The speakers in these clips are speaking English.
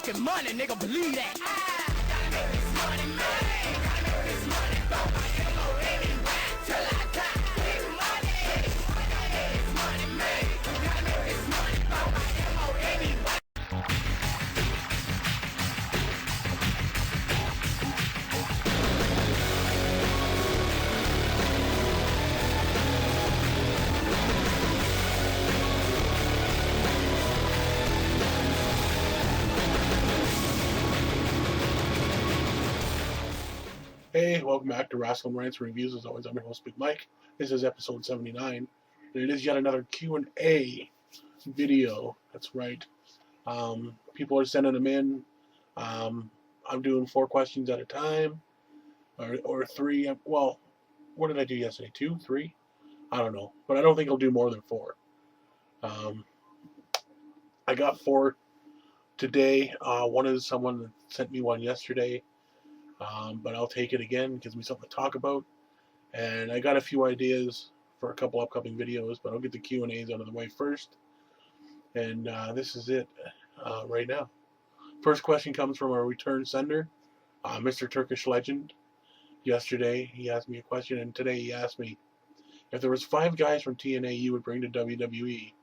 fucking money, nigga, believe that. Gotta make this money, man. Gotta make this money, go by ammo anywhere till I die. Big money, money, man. Gotta make this money, go by ammo anywhere. Hey, welcome back to Wrestling Rants and Reviews. As always, I'm your host, Big Mike. This is episode 79, and it is yet another Q&A video. That's right. People are sending them in. I'm doing 4 questions at a time, or 3. Well, what did I do yesterday? 2, 3? I don't know, but I don't think I'll do more than 4. I got 4 today. One is someone that sent me one yesterday. But I'll take it again. It gives me something to talk about. And I got a few ideas for a couple upcoming videos, but I'll get the Q&As out of the way first. And this is it right now. First question comes from our return sender, Mr. Turkish Legend. Yesterday, he asked me a question, and today he asked me, if there was 5 guys from TNA you would bring to WWE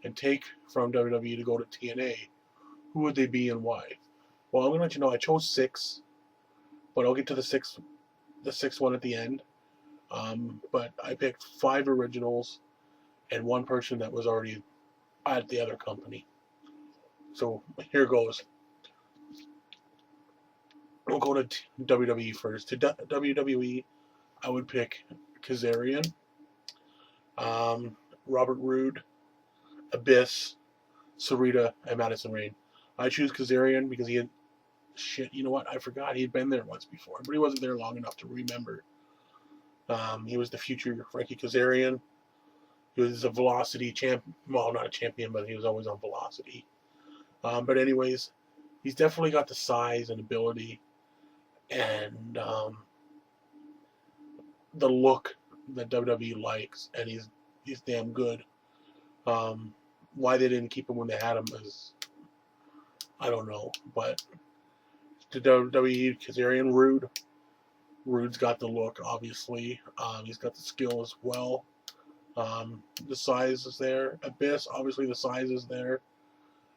and take from WWE to go to TNA, who would they be and why? Well, I'm going to let you know I chose 6. But I'll get to the sixth one at the end. But I picked 5 originals and 1 person that was already at the other company. So here goes. We'll go to WWE first. To WWE, I would pick Kazarian, Robert Roode, Abyss, Sarita, and Madison Rayne. I choose Kazarian because he had... Shit, you know what? I forgot he'd been there once before, but he wasn't there long enough to remember. He was the future Frankie Kazarian. He was a Velocity champ. Well, not a champion, but he was always on Velocity. But anyways, he's definitely got the size and ability and the look that WWE likes, and he's damn good. Why they didn't keep him when they had him is I don't know, but to WWE, Kazarian, Rude's got the look, obviously. He's got the skill as well. The size is there. Abyss, obviously the size is there.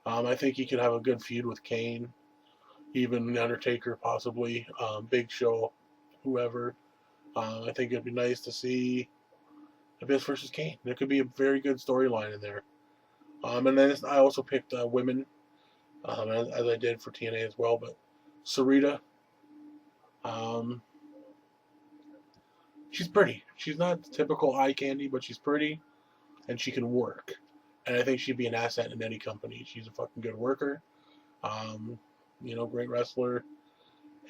I think he could have a good feud with Kane. Even Undertaker, possibly. Big Show, whoever. I think it'd be nice to see Abyss versus Kane. There could be a very good storyline in there. And then I also picked women, as I did for TNA as well, but Sarita, she's pretty. She's not typical eye candy, but she's pretty, and she can work. And I think she'd be an asset in any company. She's a fucking good worker, great wrestler,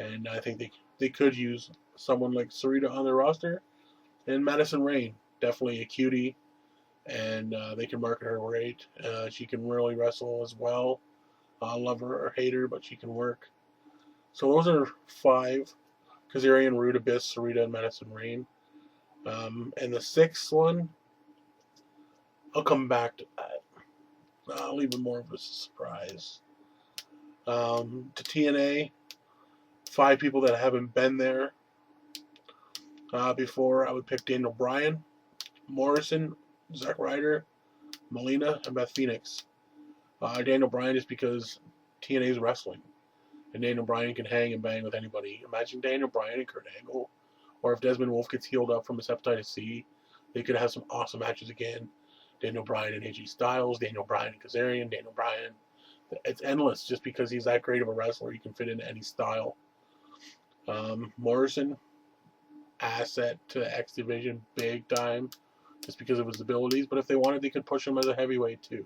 and I think they could use someone like Sarita on their roster. And Madison Rayne, definitely a cutie, and they can market her great. She can really wrestle as well. Love her or hate her, but she can work. So those are 5. Kazarian, Rude, Abyss, Sarita, and Madison Rayne. And the 6th one, I'll come back to that. I'll leave it more of a surprise. To TNA, 5 people that haven't been there before. I would pick Daniel Bryan, Morrison, Zack Ryder, Melina, and Beth Phoenix. Daniel Bryan is because TNA is wrestling. And Daniel Bryan can hang and bang with anybody. Imagine Daniel Bryan and Kurt Angle. Or if Desmond Wolfe gets healed up from his hepatitis C, they could have some awesome matches again. Daniel Bryan and AJ Styles, Daniel Bryan and Kazarian, Daniel Bryan. It's endless just because he's that great of a wrestler. He can fit into any style. Morrison, asset to X Division, big time, just because of his abilities. But if they wanted, they could push him as a heavyweight too.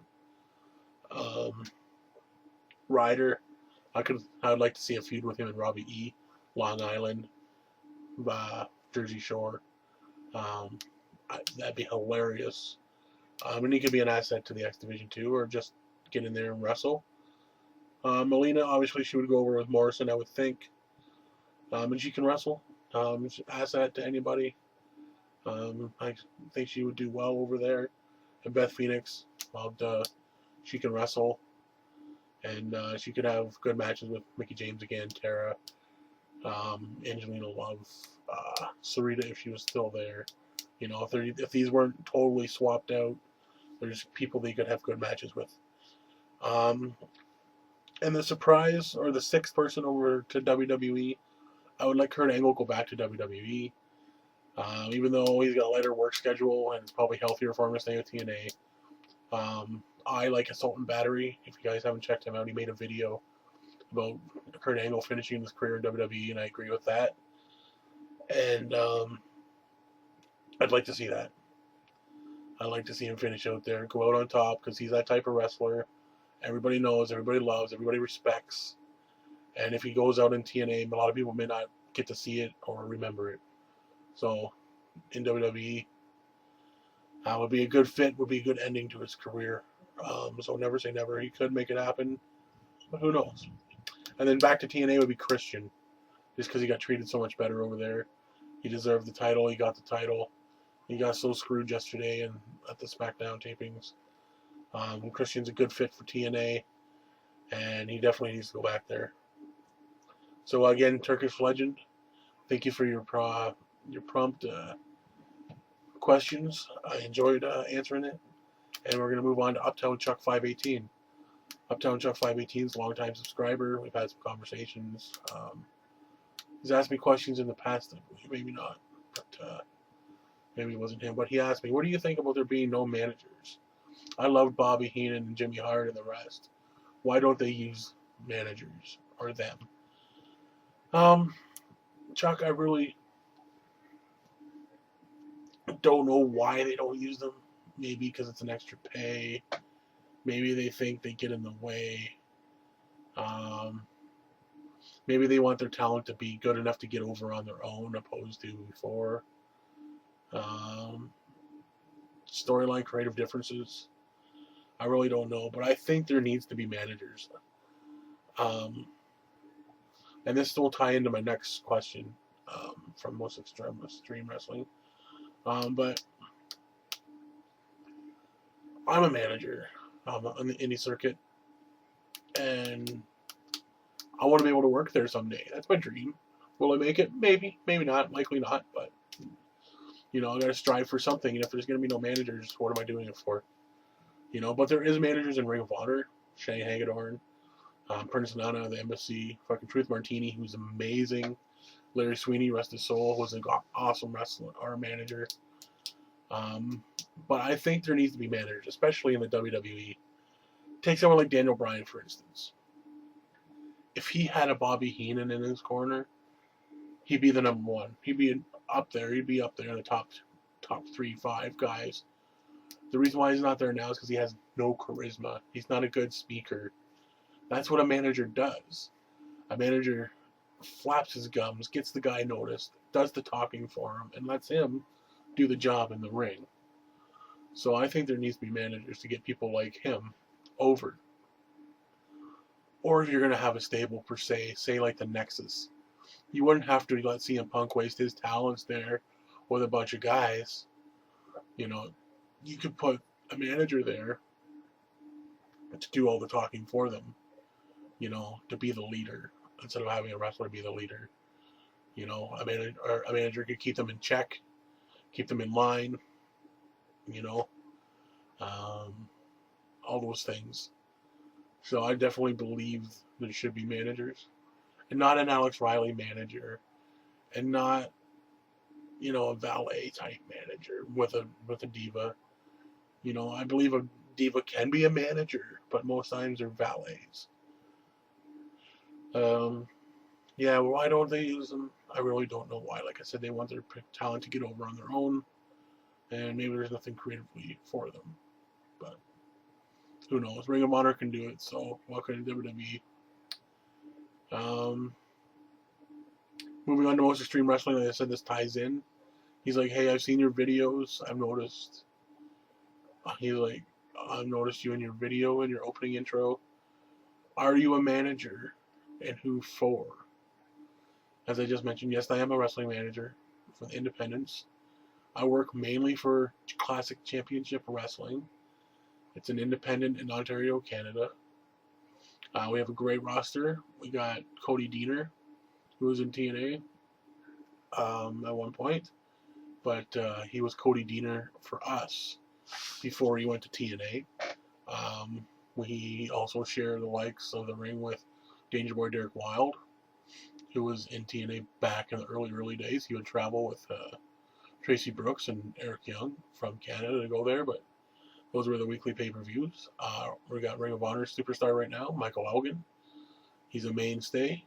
Ryder, I'd like to see a feud with him and Robbie E. Long Island, Jersey Shore. That'd be hilarious. And he could be an asset to the X Division too, or just get in there and wrestle. Melina, obviously, she would go over with Morrison, I would think. And she can wrestle. Asset to anybody. I think she would do well over there. And Beth Phoenix, well, she can wrestle. and she could have good matches with Mickie James again, Tara, Angelina Love, Sarita if she was still there. You know, if these weren't totally swapped out, there's people they could have good matches with. And the surprise, or the sixth person over to WWE, I would like Kurt Angle go back to WWE. Even though he's got a lighter work schedule and it's probably healthier for him to stay with TNA. I like Assault and Battery. If you guys haven't checked him out, he made a video about Kurt Angle finishing his career in WWE, and I agree with that. And I'd like to see that. I'd like to see him finish out there, go out on top, because he's that type of wrestler. Everybody knows, everybody loves, everybody respects. And if he goes out in TNA, a lot of people may not get to see it or remember it. So, in WWE, would be a good fit, would be a good ending to his career. So never say never. He could make it happen, but who knows? And then back to TNA would be Christian, just because he got treated so much better over there. He deserved the title. He got the title. He got so screwed yesterday and at the SmackDown tapings. Christian's a good fit for TNA, and he definitely needs to go back there. So again, Turkish Legend, thank you for your prompt questions. I enjoyed answering it. And we're going to move on to Uptown Chuck 518. Uptown Chuck 518 is a long-time subscriber. We've had some conversations. He's asked me questions in the past, I believe. Maybe not, but maybe it wasn't him. But he asked me, what do you think about there being no managers? I loved Bobby Heenan and Jimmy Hart and the rest. Why don't they use managers or them? Chuck, I really don't know why they don't use them. Maybe because it's an extra pay. Maybe they think they get in the way. Maybe they want their talent to be good enough to get over on their own, opposed to before. Storyline creative differences. I really don't know, but I think there needs to be managers. And this will tie into my next question from Most Extreme Wrestling. But I'm a manager on the indie circuit, and I want to be able to work there someday. That's my dream. Will I make it? Maybe, maybe not. Likely not. But I got to strive for something. And if there's going to be no managers, what am I doing it for? But there is managers in Ring of Honor. Shay Hagedorn, Prince Nana, the Embassy, fucking Truth Martini, who's amazing. Larry Sweeney, rest his soul, was an awesome wrestler, our manager. But I think there needs to be managers, especially in the WWE. Take someone like Daniel Bryan, for instance. If he had a Bobby Heenan in his corner, he'd be the number one. He'd be up there. He'd be up there in the top 3, 5 guys. The reason why he's not there now is because he has no charisma. He's not a good speaker. That's what a manager does. A manager flaps his gums, gets the guy noticed, does the talking for him, and lets him do the job in the ring. So I think there needs to be managers to get people like him over. Or if you're going to have a stable per se, say like the Nexus, you wouldn't have to let CM Punk waste his talents there with a bunch of guys. You could put a manager there to do all the talking for them, to be the leader instead of having a wrestler be the leader. A manager could keep them in check, keep them in line, all those things. So I definitely believe there should be managers, and not an Alex Riley manager, and not a valet type manager with a diva. I believe a diva can be a manager, but most times they're valets. Yeah, why don't they use them? I really don't know why. Like I said, they want their talent to get over on their own, and maybe there's nothing creatively for them. But who knows? Ring of Honor can do it, so welcome to WWE. Moving on to Most Extreme Wrestling, like I said, this ties in. He's like, hey, I've seen your videos. I've noticed. He's like, I've noticed you in your video, in your opening intro. Are you a manager? And who for? As I just mentioned, yes, I am a wrestling manager for the independents. I work mainly for Classic Championship Wrestling. It's an independent in Ontario, Canada. We have a great roster. We got Cody Deaner, who was in TNA at one point, but he was Cody Deaner for us before he went to TNA. We also share the likes of the ring with Danger Boy Derek Wilde, who was in TNA back in the early days. He would travel with Tracy Brooks and Eric Young from Canada to go there, but those were the weekly pay-per-views. We got Ring of Honor superstar right now, Michael Elgin. He's a mainstay.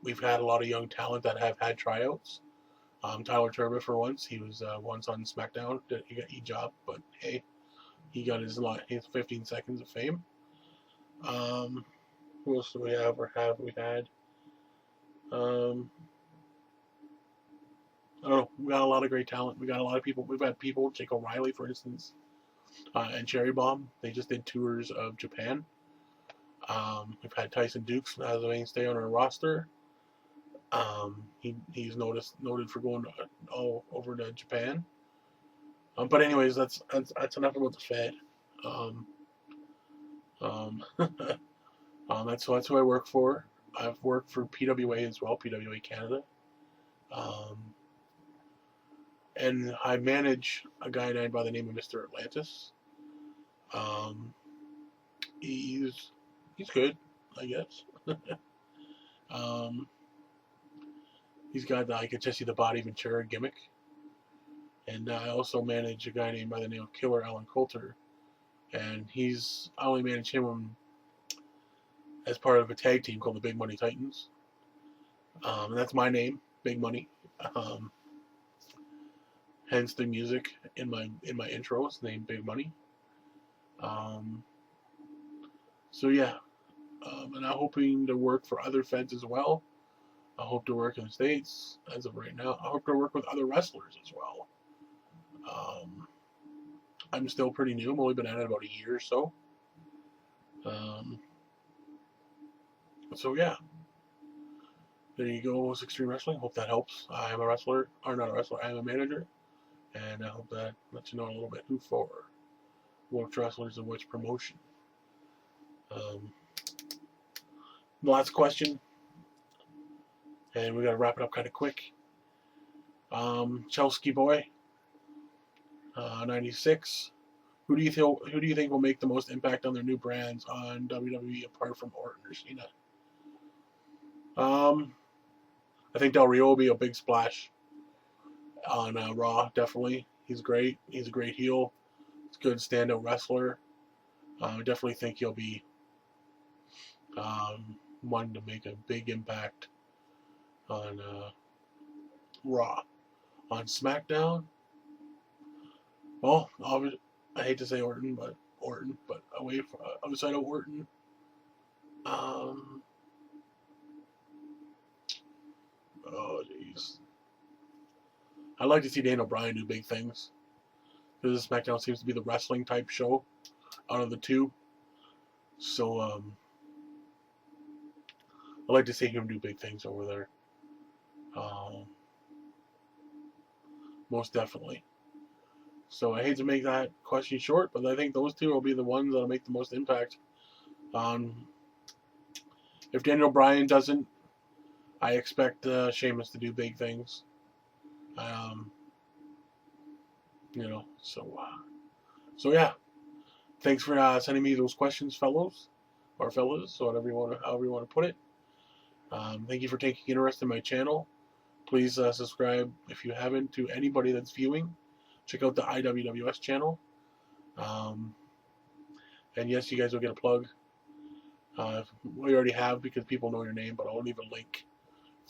We've had a lot of young talent that have had tryouts. Tyler Turba, for once, he was once on SmackDown. He got a job, but hey, he got his 15 seconds of fame. Who else do we have or have we had? I don't know. We got a lot of great talent. We got a lot of people. We've had people, Jake O'Reilly, for instance, and Cherry Bomb. They just did tours of Japan. We've had Tyson Dukes as a mainstay on our roster. He's noted for going all over to Japan. But anyways, that's enough about the Fed. That's who I work for. I've worked for PWA as well, PWA Canada. And I manage a guy by the name of Mr. Atlantis. He's good, I guess. He's got the I Could Just See the Body Ventura gimmick. And I also manage a guy named by the name of Killer Alan Coulter. And I only manage him as part of a tag team called the Big Money Titans. And that's my name, Big Money. Hence the music in my intros named Big Money. So yeah, and I'm hoping to work for other feds as well. I hope to work in the States as of right now. I hope to work with other wrestlers as well. I'm still pretty new. I've only been at it about a year or so. So yeah, there you go. It's Extreme Wrestling. Hope that helps. I am a wrestler, or not a wrestler. I am a manager, and I hope that lets you know a little bit who for, which wrestlers and which promotion. The last question, and we gotta wrap it up kind of quick. Chelsea Boy, 96. Who do you think will make the most impact on their new brands on WWE apart from Orton or Cena? I think Del Rio will be a big splash on Raw. Definitely, he's great. He's a great heel. He's a good standout wrestler. I definitely think he'll be one to make a big impact on Raw. On SmackDown, well, obviously, I hate to say Orton, but outside of Orton, oh jeez, I'd like to see Daniel Bryan do big things, because SmackDown seems to be the wrestling type show out of the two. So I'd like to see him do big things over there. Most definitely. So I hate to make that question short, but I think those two will be the ones that'll make the most impact. If Daniel Bryan doesn't, I expect Sheamus to do big things. So yeah. Thanks for sending me those questions, fellows, or fellas, so however you want to put it. Thank you for taking interest in my channel. Please subscribe if you haven't to anybody that's viewing. Check out the IWWS channel. And yes, you guys will get a plug. We already have because people know your name, but I'll leave a link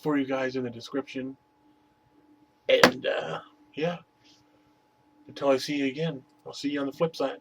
for you guys in the description. And yeah, until I see you again, I'll see you on the flip side.